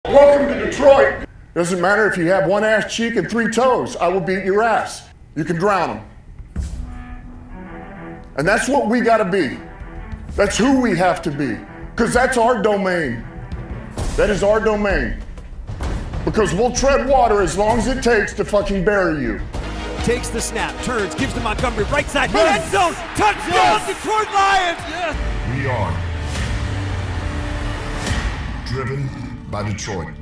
Welcome to Detroit. Doesn't matter if you have one ass cheek and 3 toes. I will beat your ass. You can drown them. And that's what we gotta be. That's who we have to be. Because that's our domain. That is our domain. Because we'll tread water as long as it takes to fucking bury you. Takes the snap, turns, gives to Montgomery, right side, end zone, touchdown, Detroit Lions! Yes. We are driven by Detroit.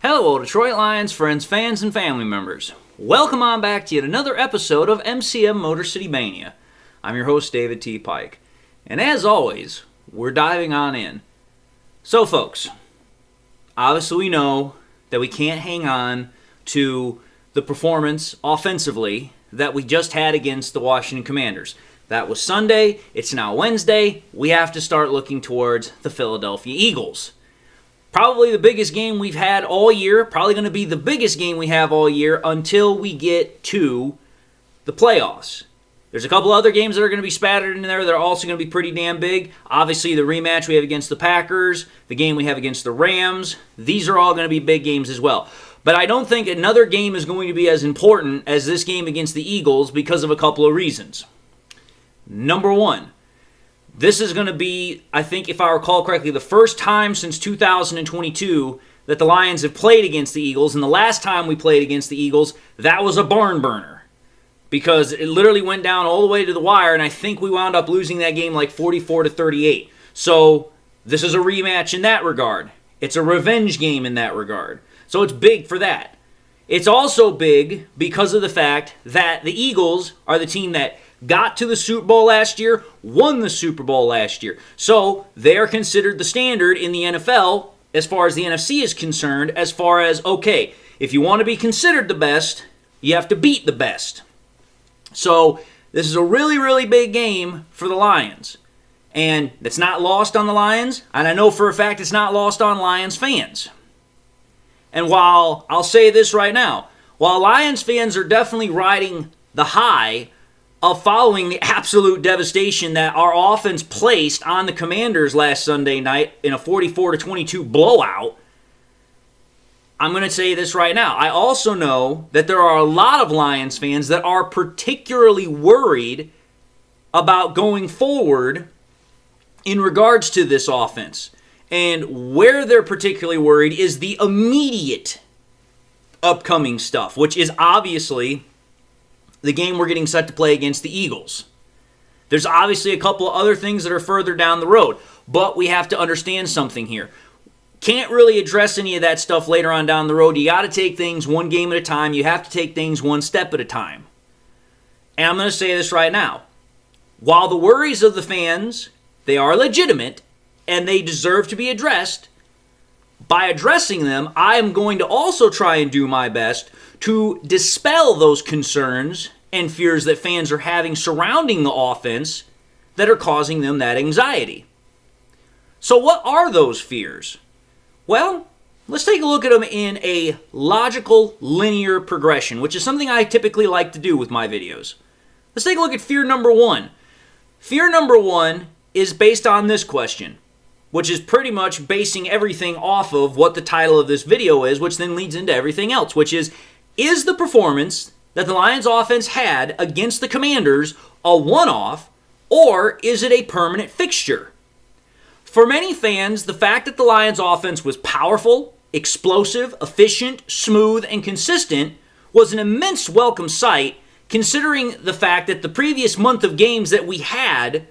Hello, Detroit Lions friends, fans, and family members. Welcome on back to yet another episode of MCM Motor City Mania. I'm your host, David T. Pike. And as always, we're diving on in. So, folks, obviously we know that we can't hang on to the performance offensively that we just had against the Washington Commanders. That was Sunday. It's now Wednesday. We have to start looking towards the Philadelphia Eagles. Probably the biggest game we've had all year. Probably going to be the biggest game we have all year until we get to the playoffs. There's a couple other games that are going to be spattered in there that are also going to be pretty damn big. Obviously, the rematch we have against the Packers, the game we have against the Rams, these are all going to be big games as well. But I don't think another game is going to be as important as this game against the Eagles because of a couple of reasons. Number one, this is going to be, I think if I recall correctly, the first time since 2022 that the Lions have played against the Eagles. And the last time we played against the Eagles, that was a barn burner. Because it literally went down all the way to the wire, and I think we wound up losing that game like 44-38. So this is a rematch in that regard. It's a revenge game in that regard. So it's big for that. It's also big because of the fact that the Eagles are the team that got to the Super Bowl last year, won the Super Bowl last year. So they are considered the standard in the NFL as far as the NFC is concerned, as far as, okay, if you want to be considered the best, you have to beat the best. So this is a really, really big game for the Lions. And it's not lost on the Lions, and I know for a fact it's not lost on Lions fans. And while, I'll say this right now, while Lions fans are definitely riding the high of following the absolute devastation that our offense placed on the Commanders last Sunday night in a 44-22 blowout, I'm going to say this right now. I also know that there are a lot of Lions fans that are particularly worried about going forward in regards to this offense. And where they're particularly worried is the immediate upcoming stuff, which is obviously the game we're getting set to play against the Eagles. There's obviously a couple of other things that are further down the road, but we have to understand something here. Can't really address any of that stuff later on down the road. You got to take things one game at a time. You have to take things one step at a time. And I'm going to say this right now. While the worries of the fans, they are legitimate, and they deserve to be addressed, by addressing them, I am going to also try and do my best to dispel those concerns and fears that fans are having surrounding the offense that are causing them that anxiety. So what are those fears? Well, let's take a look at them in a logical, linear progression, which is something I typically like to do with my videos. Let's take a look at fear number one. Fear number one is based on this question, which is pretty much basing everything off of what the title of this video is, which then leads into everything else, which is the performance that the Lions offense had against the Commanders a one-off, or is it a permanent fixture? For many fans, the fact that the Lions offense was powerful, explosive, efficient, smooth, and consistent was an immense welcome sight, considering the fact that the previous month of games that we had,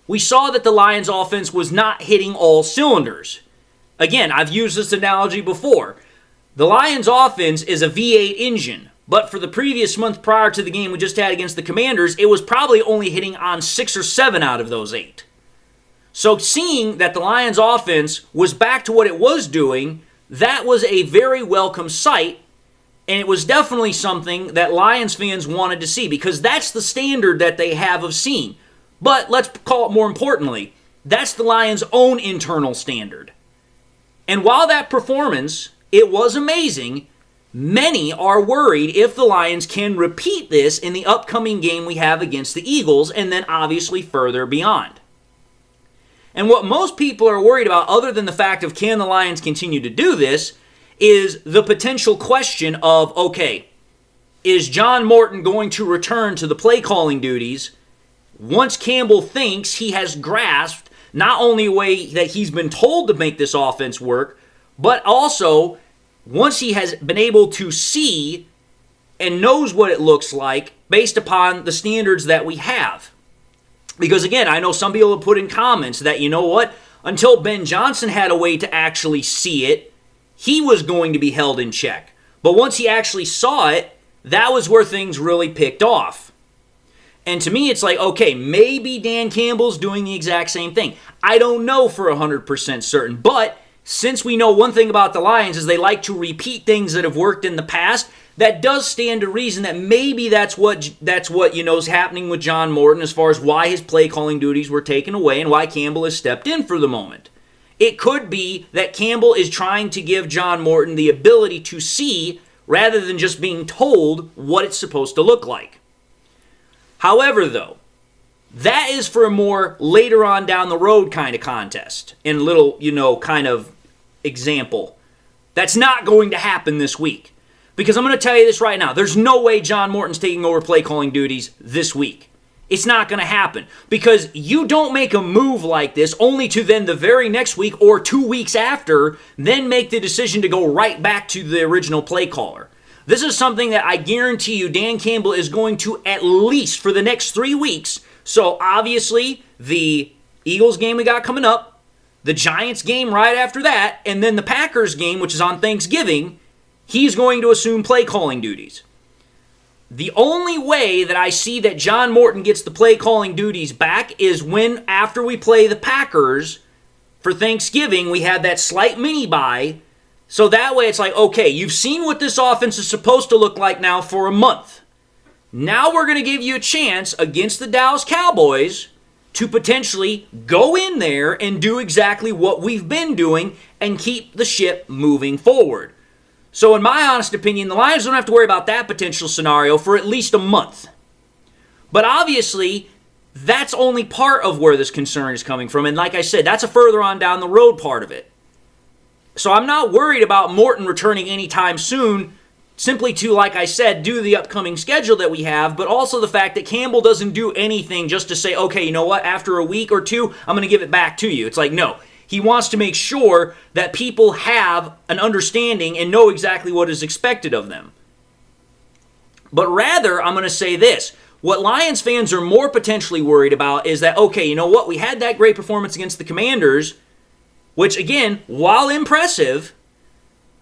we saw that the Lions offense was not hitting all cylinders. Again, I've used this analogy before. The Lions offense is a V8 engine, but for the previous month prior to the game we just had against the Commanders, it was probably only hitting on 6 or 7 out of those 8. So seeing that the Lions offense was back to what it was doing, that was a very welcome sight, and it was definitely something that Lions fans wanted to see because that's the standard that they have of seeing. But let's call it more importantly, that's the Lions' own internal standard. And while that performance, it was amazing, many are worried if the Lions can repeat this in the upcoming game we have against the Eagles and then obviously further beyond. And what most people are worried about, other than the fact of can the Lions continue to do this, is the potential question of, okay, is John Morton going to return to the play calling duties once Campbell thinks he has grasped not only a way that he's been told to make this offense work, but also once he has been able to see and knows what it looks like based upon the standards that we have. Because again, I know some people have put in comments that, you know what, until Ben Johnson had a way to actually see it, he was going to be held in check. But once he actually saw it, that was where things really picked off. And to me, it's like, okay, maybe Dan Campbell's doing the exact same thing. I don't know for 100% certain, but since we know one thing about the Lions is they like to repeat things that have worked in the past, that does stand to reason that maybe that's what is happening with John Morton as far as why his play calling duties were taken away and why Campbell has stepped in for the moment. It could be that Campbell is trying to give John Morton the ability to see rather than just being told what it's supposed to look like. However, though, that is for a more later on down the road kind of contest and little, kind of example. That's not going to happen this week. Because I'm going to tell you this right now. There's no way John Morton's taking over play calling duties this week. It's not going to happen. Because you don't make a move like this only to then the very next week or 2 weeks after then make the decision to go right back to the original play caller. This is something that I guarantee you Dan Campbell is going to at least for the next 3 weeks. So obviously the Eagles game we got coming up, the Giants game right after that, and then the Packers game, which is on Thanksgiving, he's going to assume play calling duties. The only way that I see that John Morton gets the play calling duties back is when after we play the Packers for Thanksgiving, we have that slight mini bye. So that way it's like, okay, you've seen what this offense is supposed to look like now for a month. Now we're going to give you a chance against the Dallas Cowboys to potentially go in there and do exactly what we've been doing and keep the ship moving forward. So in my honest opinion, the Lions don't have to worry about that potential scenario for at least a month. But obviously, that's only part of where this concern is coming from. And like I said, that's a further on down the road part of it. So I'm not worried about Morton returning anytime soon, simply to, like I said, do the upcoming schedule that we have, but also the fact that Campbell doesn't do anything just to say, okay, you know what, after a week or two, I'm going to give it back to you. It's like, no. He wants to make sure that people have an understanding and know exactly what is expected of them. But rather, I'm going to say this. What Lions fans are more potentially worried about is that, okay, you know what? We had that great performance against the Commanders, which, again, while impressive,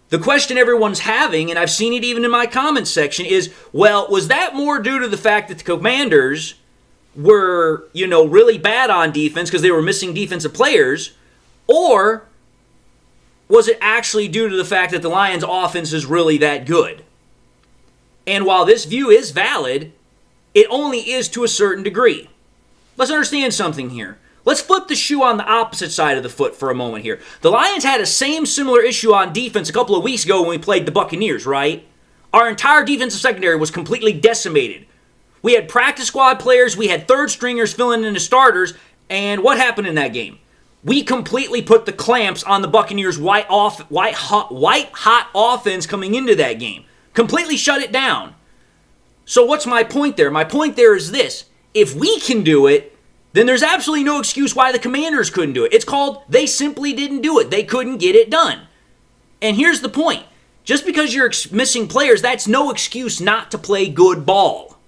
the question everyone's having, and I've seen it even in my comments section, is, well, was that more due to the fact that the Commanders were, really bad on defense because they were missing defensive players, or was it actually due to the fact that the Lions' offense is really that good? And while this view is valid, it only is to a certain degree. Let's understand something here. Let's flip the shoe on the opposite side of the foot for a moment here. The Lions had a similar issue on defense a couple of weeks ago when we played the Buccaneers, right? Our entire defensive secondary was completely decimated. We had practice squad players, we had third stringers filling in as starters, and what happened in that game? We completely put the clamps on the Buccaneers' white hot offense coming into that game. Completely shut it down. So what's my point there? My point there is this. If we can do it, then there's absolutely no excuse why the Commanders couldn't do it. It's called they simply didn't do it. They couldn't get it done. And here's the point. Just because you're missing players, that's no excuse not to play good ball.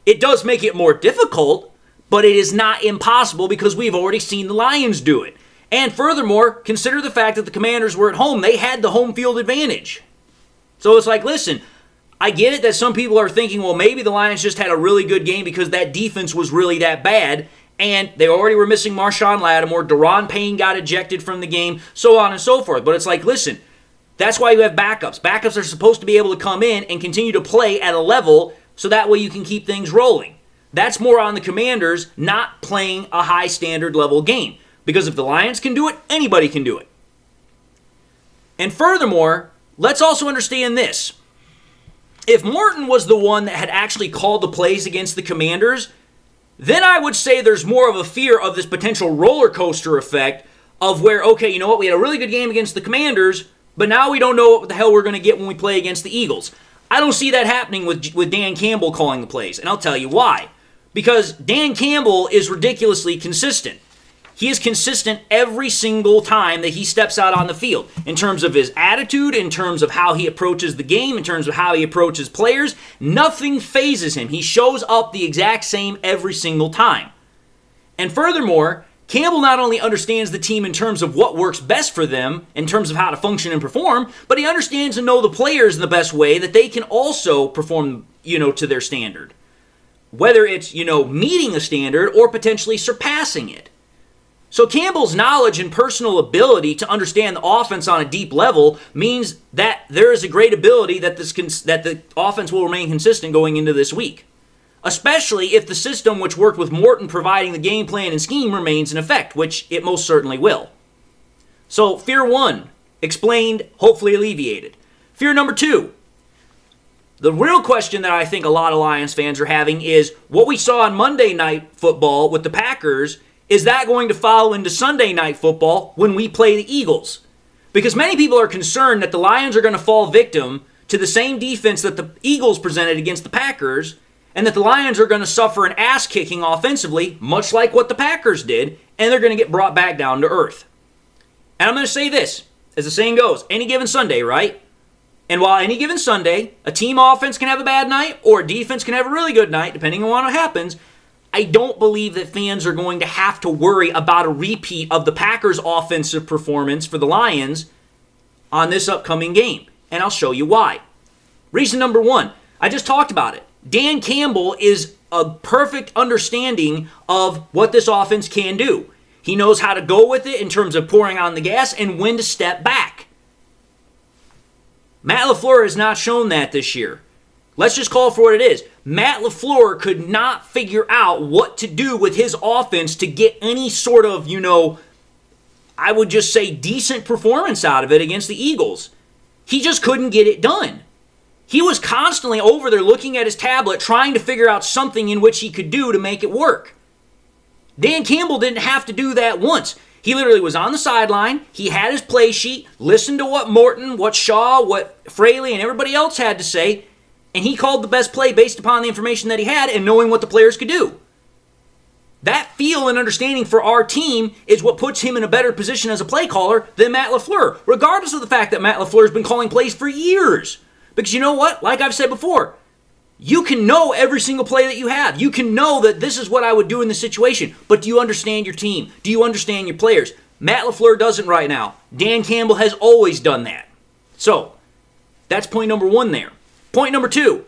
It does make it more difficult, but it is not impossible because we've already seen the Lions do it. And furthermore, consider the fact that the Commanders were at home. They had the home field advantage. So it's like, listen, I get it that some people are thinking, well, maybe the Lions just had a really good game because that defense was really that bad, and they already were missing Marshawn Lattimore, Daron Payne got ejected from the game, so on and so forth. But it's like, listen, that's why you have backups. Backups are supposed to be able to come in and continue to play at a level so that way you can keep things rolling. That's more on the Commanders not playing a high standard level game. Because if the Lions can do it, anybody can do it. And furthermore, let's also understand this. If Morton was the one that had actually called the plays against the Commanders, then I would say there's more of a fear of this potential roller coaster effect of where, okay, you know what, we had a really good game against the Commanders, but now we don't know what the hell we're going to get when we play against the Eagles. I don't see that happening with Dan Campbell calling the plays, and I'll tell you why. Because Dan Campbell is ridiculously consistent. He is consistent every single time that he steps out on the field in terms of his attitude, in terms of how he approaches the game, in terms of how he approaches players. Nothing phases him. He shows up the exact same every single time. And furthermore, Campbell not only understands the team in terms of what works best for them, in terms of how to function and perform, but he understands and know the players in the best way that they can also perform, to their standard. Whether it's, meeting a standard or potentially surpassing it. So Campbell's knowledge and personal ability to understand the offense on a deep level means that there is a great ability that the offense will remain consistent going into this week. Especially if the system which worked with Morton providing the game plan and scheme remains in effect, which it most certainly will. So fear 1, explained, hopefully alleviated. Fear number 2, the real question that I think a lot of Lions fans are having is what we saw on Monday Night Football with the Packers. Is that going to follow into Sunday Night Football when we play the Eagles? Because many people are concerned that the Lions are going to fall victim to the same defense that the Eagles presented against the Packers, and that the Lions are going to suffer an ass-kicking offensively, much like what the Packers did, and they're going to get brought back down to earth. And I'm going to say this, as the saying goes, any given Sunday, right? And while any given Sunday, a team offense can have a bad night, or a defense can have a really good night, depending on what happens, I don't believe that fans are going to have to worry about a repeat of the Packers' offensive performance for the Lions on this upcoming game. And I'll show you why. Reason number 1, I just talked about it. Dan Campbell is a perfect understanding of what this offense can do. He knows how to go with it in terms of pouring on the gas and when to step back. Matt LaFleur has not shown that this year. Let's just call it for what it is. Matt LaFleur could not figure out what to do with his offense to get any sort of, I would just say decent performance out of it against the Eagles. He just couldn't get it done. He was constantly over there looking at his tablet trying to figure out something in which he could do to make it work. Dan Campbell didn't have to do that once. He literally was on the sideline, he had his play sheet, listened to what Morton, what Shaw, what Fraley, and everybody else had to say, and he called the best play based upon the information that he had and knowing what the players could do. That feel and understanding for our team is what puts him in a better position as a play caller than Matt LaFleur, regardless of the fact that Matt LaFleur has been calling plays for years. Because you know what? Like I've said before, you can know every single play that you have. You can know that this is what I would do in this situation. But do you understand your team? Do you understand your players? Matt LaFleur doesn't right now. Dan Campbell has always done that. So, that's point number 1 there. Point number 2,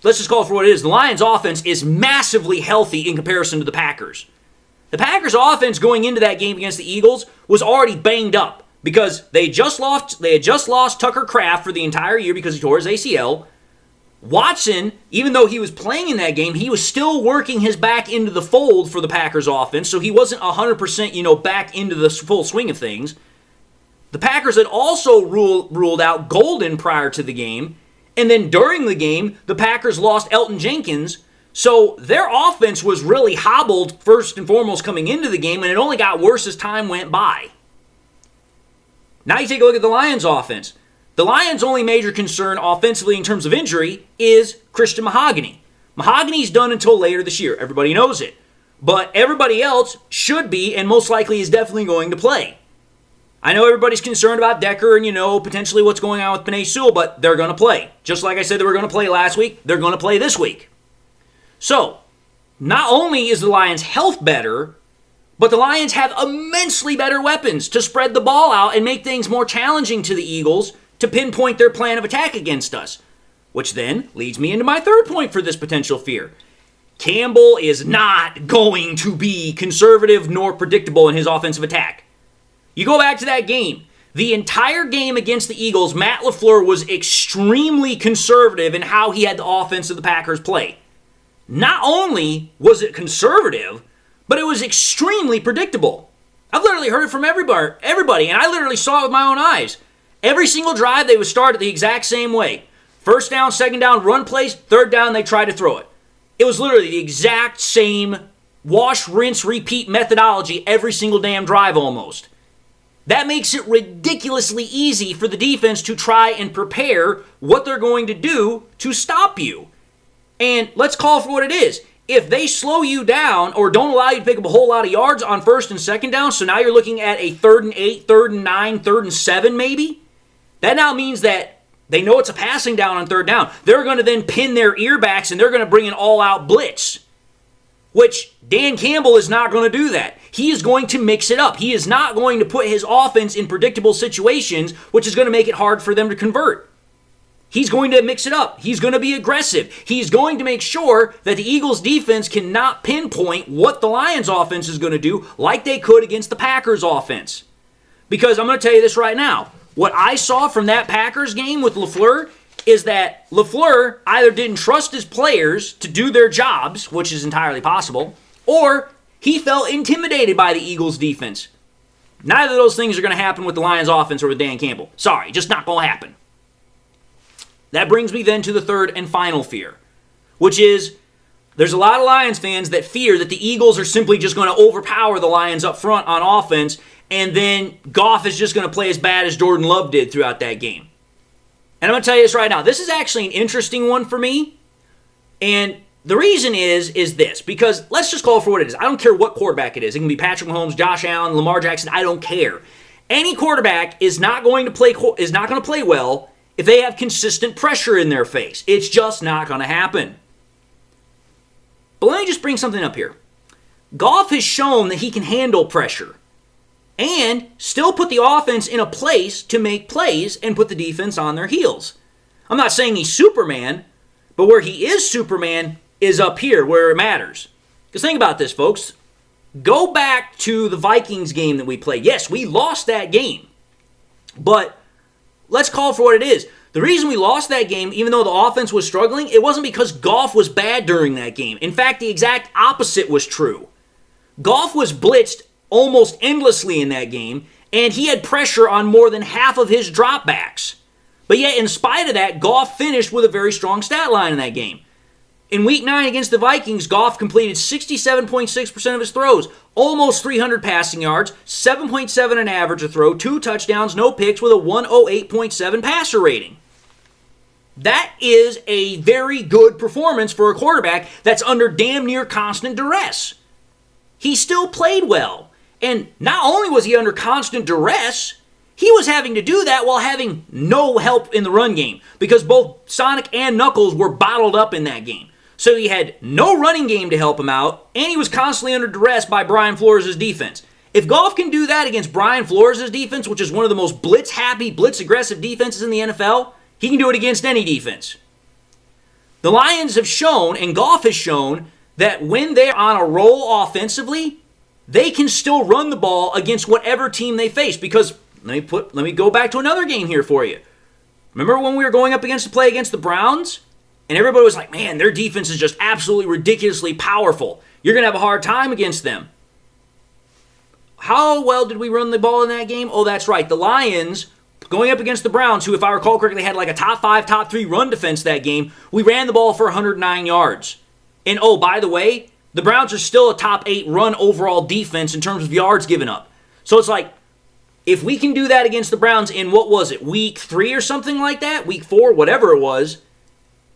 let's just call it for what it is. The Lions' offense is massively healthy in comparison to the Packers. The Packers' offense going into that game against the Eagles was already banged up because they had just lost Tucker Kraft for the entire year because he tore his ACL. Watson, even though he was playing in that game, he was still working his back into the fold for the Packers' offense, so he wasn't 100%, back into the full swing of things. The Packers had also ruled out Golden prior to the game. And then during the game, the Packers lost Elton Jenkins, so their offense was really hobbled first and foremost coming into the game, and it only got worse as time went by. Now you take a look at the Lions' offense. The Lions' only major concern offensively in terms of injury is Christian Mahogany. Mahogany's done until later this year. Everybody knows it. But everybody else should be, and most likely is definitely going to play. I know everybody's concerned about Decker and, potentially what's going on with Penei Sewell, but they're going to play. Just like I said they were going to play last week, they're going to play this week. So, not only is the Lions' health better, but the Lions have immensely better weapons to spread the ball out and make things more challenging to the Eagles to pinpoint their plan of attack against us. Which then leads me into my third point for this potential fear. Campbell is not going to be conservative nor predictable in his offensive attack. You go back to that game. The entire game against the Eagles, Matt LaFleur was extremely conservative in how he had the offense of the Packers play. Not only was it conservative, but it was extremely predictable. I've literally heard it from everybody, and I literally saw it with my own eyes. Every single drive, they would start it the exact same way. First down, second down, run plays. Third down, they try to throw it. It was literally the exact same wash, rinse, repeat methodology every single damn drive almost. That makes it ridiculously easy for the defense to try and prepare what they're going to do to stop you. And let's call for what it is. If they slow you down or don't allow you to pick up a whole lot of yards on first and second down, so now you're looking at a 3rd and 8, 3rd and 9, 3rd and 7 maybe, that now means that they know it's a passing down on 3rd down. They're going to then pin their earbacks and they're going to bring an all-out blitz, which Dan Campbell is not going to do that. He is going to mix it up. He is not going to put his offense in predictable situations, which is going to make it hard for them to convert. He's going to mix it up. He's going to be aggressive. He's going to make sure that the Eagles defense cannot pinpoint what the Lions offense is going to do like they could against the Packers offense. Because I'm going to tell you this right now. What I saw from that Packers game with LaFleur is that LaFleur either didn't trust his players to do their jobs, which is entirely possible, or he felt intimidated by the Eagles defense. Neither of those things are going to happen with the Lions offense or with Dan Campbell. Sorry, just not going to happen. That brings me then to the third and final fear, which is there's a lot of Lions fans that fear that the Eagles are simply just going to overpower the Lions up front on offense, and then Goff is just going to play as bad as Jordan Love did throughout that game. And I'm going to tell you this right now. This is actually an interesting one for me. And the reason is this. Because let's just call it for what it is. I don't care what quarterback it is. It can be Patrick Mahomes, Josh Allen, Lamar Jackson. I don't care. Any quarterback is not going to play well if they have consistent pressure in their face. It's just not going to happen. But let me just bring something up here. Goff has shown that he can handle pressure and still put the offense in a place to make plays and put the defense on their heels. I'm not saying he's Superman, but where he is Superman is up here where it matters. Because think about this, folks. Go back to the Vikings game that we played. Yes, we lost that game. But let's call it for what it is. The reason we lost that game, even though the offense was struggling, it wasn't because Goff was bad during that game. In fact, the exact opposite was true. Goff was blitzed almost endlessly in that game, and he had pressure on more than half of his dropbacks. But yet, in spite of that, Goff finished with a very strong stat line in that game. In Week 9 against the Vikings, Goff completed 67.6% of his throws, almost 300 passing yards, 7.7 an average a throw, 2 touchdowns, no picks, with a 108.7 passer rating. That is a very good performance for a quarterback that's under damn near constant duress. He still played well. And not only was he under constant duress, he was having to do that while having no help in the run game because both Sonic and Knuckles were bottled up in that game. So he had no running game to help him out, and he was constantly under duress by Brian Flores' defense. If Goff can do that against Brian Flores' defense, which is one of the most blitz-happy, blitz-aggressive defenses in the NFL, he can do it against any defense. The Lions have shown, and Goff has shown, that when they're on a roll offensively, they can still run the ball against whatever team they face. Because let me go back to another game here for you. Remember when we were going up against the play against the Browns? And everybody was like, man, their defense is just absolutely ridiculously powerful. You're going to have a hard time against them. How well did we run the ball in that game? Oh, that's right. The Lions, going up against the Browns, who, if I recall correctly, had like a top 5, top 3 run defense that game, we ran the ball for 109 yards. And oh, by the way, the Browns are still a top 8 run overall defense in terms of yards given up. So it's like, if we can do that against the Browns in, what was it, week 3 or something like that? Week 4, whatever it was.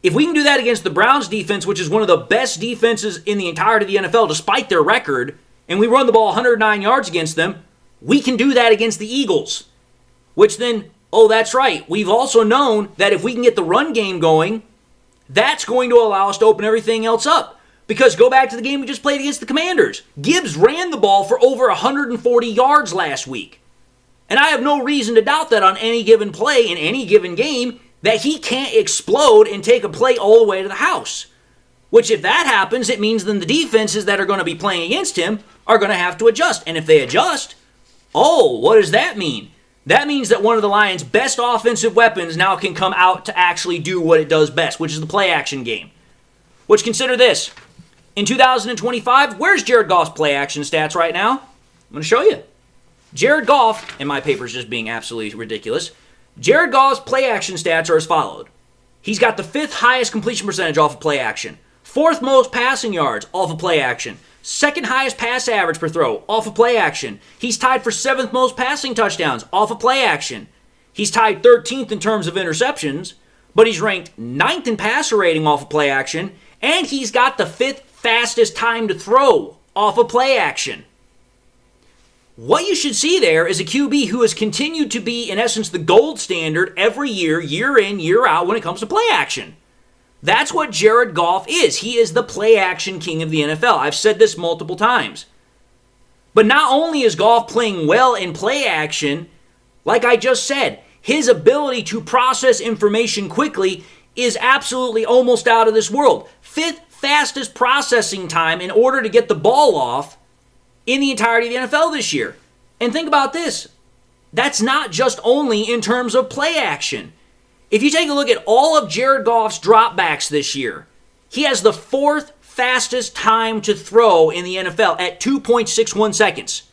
If we can do that against the Browns defense, which is one of the best defenses in the entirety of the NFL, despite their record, and we run the ball 109 yards against them, we can do that against the Eagles. Which then, oh, that's right. We've also known that if we can get the run game going, that's going to allow us to open everything else up. Because go back to the game we just played against the Commanders. Gibbs ran the ball for over 140 yards last week. And I have no reason to doubt that on any given play in any given game, that he can't explode and take a play all the way to the house. Which, if that happens, it means then the defenses that are going to be playing against him are going to have to adjust. And if they adjust, oh, what does that mean? That means that one of the Lions' best offensive weapons now can come out to actually do what it does best, which is the play-action game. Which, consider this. In 2025, where's Jared Goff's play-action stats right now? I'm going to show you. Jared Goff, and my paper's just being absolutely ridiculous, Jared Goff's play-action stats are as followed. He's got the 5th highest completion percentage off of play-action, Fourth most passing yards off of play action. Second highest pass average per throw off of play action. He's tied for seventh most passing touchdowns off of play action. He's tied 13th in terms of interceptions, but he's ranked 9th in passer rating off of play action, and he's got the 5th fastest time to throw off of play action. What you should see there is a QB who has continued to be, in essence, the gold standard every year, year in, year out, when it comes to play action. That's what Jared Goff is. He is the play action king of the NFL. I've said this multiple times. But not only is Goff playing well in play action, like I just said, his ability to process information quickly is absolutely almost out of this world. 5th fastest processing time in order to get the ball off in the entirety of the NFL this year. And think about this. That's not just only in terms of play action. If you take a look at all of Jared Goff's dropbacks this year, he has the 4th fastest time to throw in the NFL at 2.61 seconds.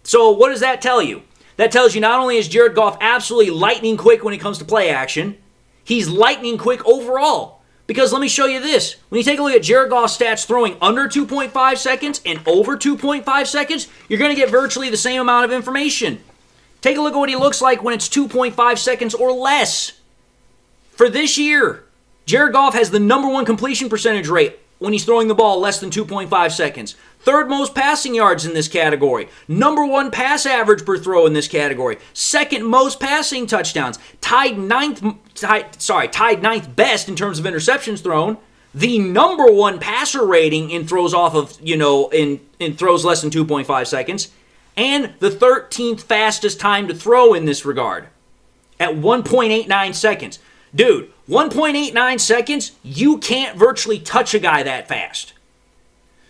So what does that tell you? That tells you not only is Jared Goff absolutely lightning quick when it comes to play action, he's lightning quick overall. Because let me show you this. When you take a look at Jared Goff's stats throwing under 2.5 seconds and over 2.5 seconds, you're going to get virtually the same amount of information. Take a look at what he looks like when it's 2.5 seconds or less. For this year, Jared Goff has the number 1 completion percentage rate when he's throwing the ball less than 2.5 seconds. 3rd most passing yards in this category. Number 1 pass average per throw in this category. 2nd most passing touchdowns. Tied ninth best in terms of interceptions thrown. The number 1 passer rating in throws off of, in throws less than 2.5 seconds. And the 13th fastest time to throw in this regard at 1.89 seconds. Dude, 1.89 seconds, you can't virtually touch a guy that fast.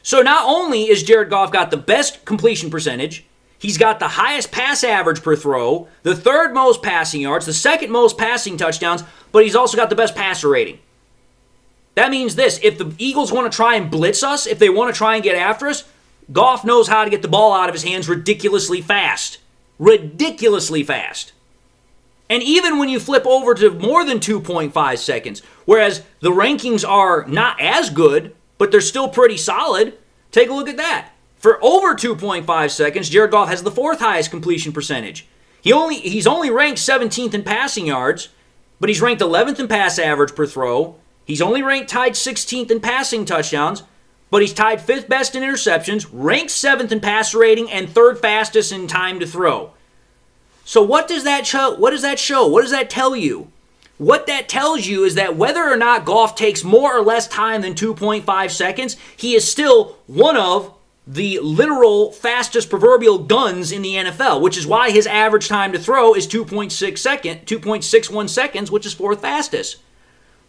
So not only is Jared Goff got the best completion percentage, he's got the highest pass average per throw, the 3rd most passing yards, the 2nd most passing touchdowns, but he's also got the best passer rating. That means this, if the Eagles want to try and blitz us, if they want to try and get after us, Goff knows how to get the ball out of his hands ridiculously fast. Ridiculously fast. And even when you flip over to more than 2.5 seconds, whereas the rankings are not as good, but they're still pretty solid, take a look at that. For over 2.5 seconds, Jared Goff has the 4th highest completion percentage. He's only ranked 17th in passing yards, but he's ranked 11th in pass average per throw. He's only ranked tied 16th in passing touchdowns, but he's tied 5th best in interceptions, ranked 7th in passer rating, and 3rd fastest in time to throw. So what does that show? What does that show? What does that tell you? What that tells you is that whether or not Goff takes more or less time than 2.5 seconds, he is still one of the literal fastest proverbial guns in the NFL, which is why his average time to throw is 2.61 seconds, which is 4th fastest.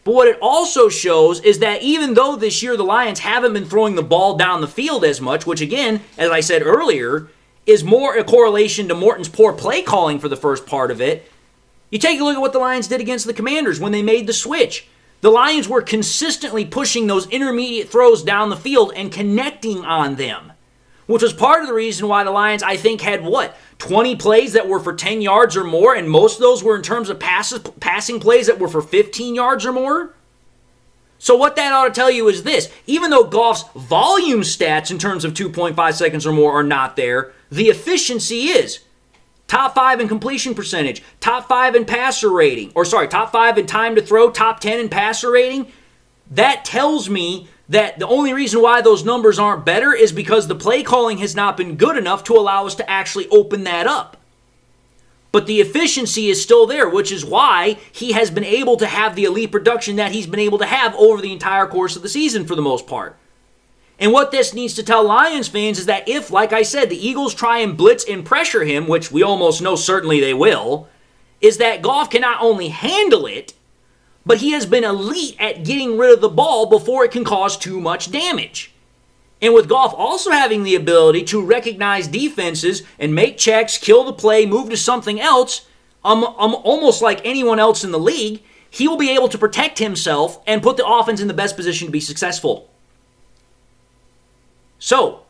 But what it also shows is that even though this year the Lions haven't been throwing the ball down the field as much, which again, as I said earlier, is more a correlation to Morton's poor play calling for the first part of it, you take a look at what the Lions did against the Commanders when they made the switch. The Lions were consistently pushing those intermediate throws down the field and connecting on them, which was part of the reason why the Lions, I think, had 20 plays that were for 10 yards or more, and most of those were in terms of passing plays that were for 15 yards or more. So what that ought to tell you is this. Even though Goff's volume stats in terms of 2.5 seconds or more are not there, the efficiency is. Top 5 in completion percentage, top 5 in passer rating, top 5 in time to throw, top 10 in passer rating. That tells me that the only reason why those numbers aren't better is because the play calling has not been good enough to allow us to actually open that up. But the efficiency is still there, which is why he has been able to have the elite production that he's been able to have over the entire course of the season for the most part. And what this needs to tell Lions fans is that if, like I said, the Eagles try and blitz and pressure him, which we almost know certainly they will, is that Goff can not only handle it, but he has been elite at getting rid of the ball before it can cause too much damage. And with Goff also having the ability to recognize defenses and make checks, kill the play, move to something else, almost like anyone else in the league, he will be able to protect himself and put the offense in the best position to be successful. So,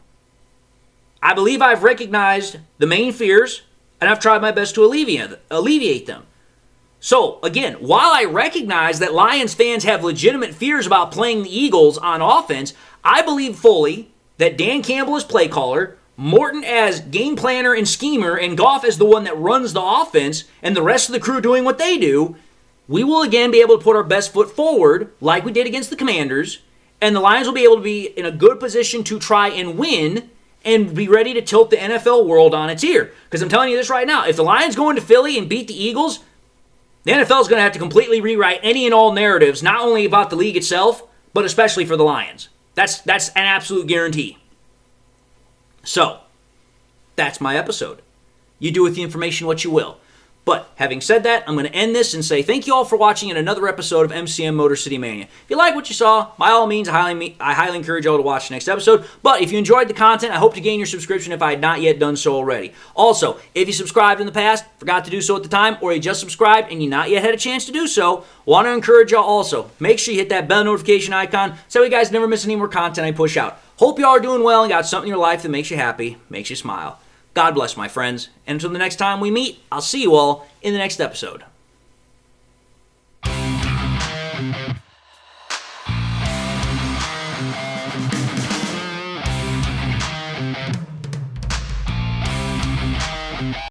I believe I've recognized the main fears, and I've tried my best to alleviate them. So, again, while I recognize that Lions fans have legitimate fears about playing the Eagles on offense, I believe fully that Dan Campbell as play caller, Morton as game planner and schemer, and Goff as the one that runs the offense, and the rest of the crew doing what they do, we will again be able to put our best foot forward like we did against the Commanders, and the Lions will be able to be in a good position to try and win and be ready to tilt the NFL world on its ear. Because I'm telling you this right now, if the Lions go into Philly and beat the Eagles, the NFL is going to have to completely rewrite any and all narratives, not only about the league itself, but especially for the Lions. That's an absolute guarantee. So, that's my episode. You do with the information what you will. But having said that, I'm going to end this and say thank you all for watching in another episode of MCM Motor City Mania. If you like what you saw, by all means, I highly encourage you all to watch the next episode. But if you enjoyed the content, I hope to gain your subscription if I had not yet done so already. Also, if you subscribed in the past, forgot to do so at the time, or you just subscribed and you not yet had a chance to do so, want to encourage y'all also. Make sure you hit that bell notification icon so you guys never miss any more content I push out. Hope y'all are doing well and got something in your life that makes you happy, makes you smile. God bless, my friends. And until the next time we meet, I'll see you all in the next episode.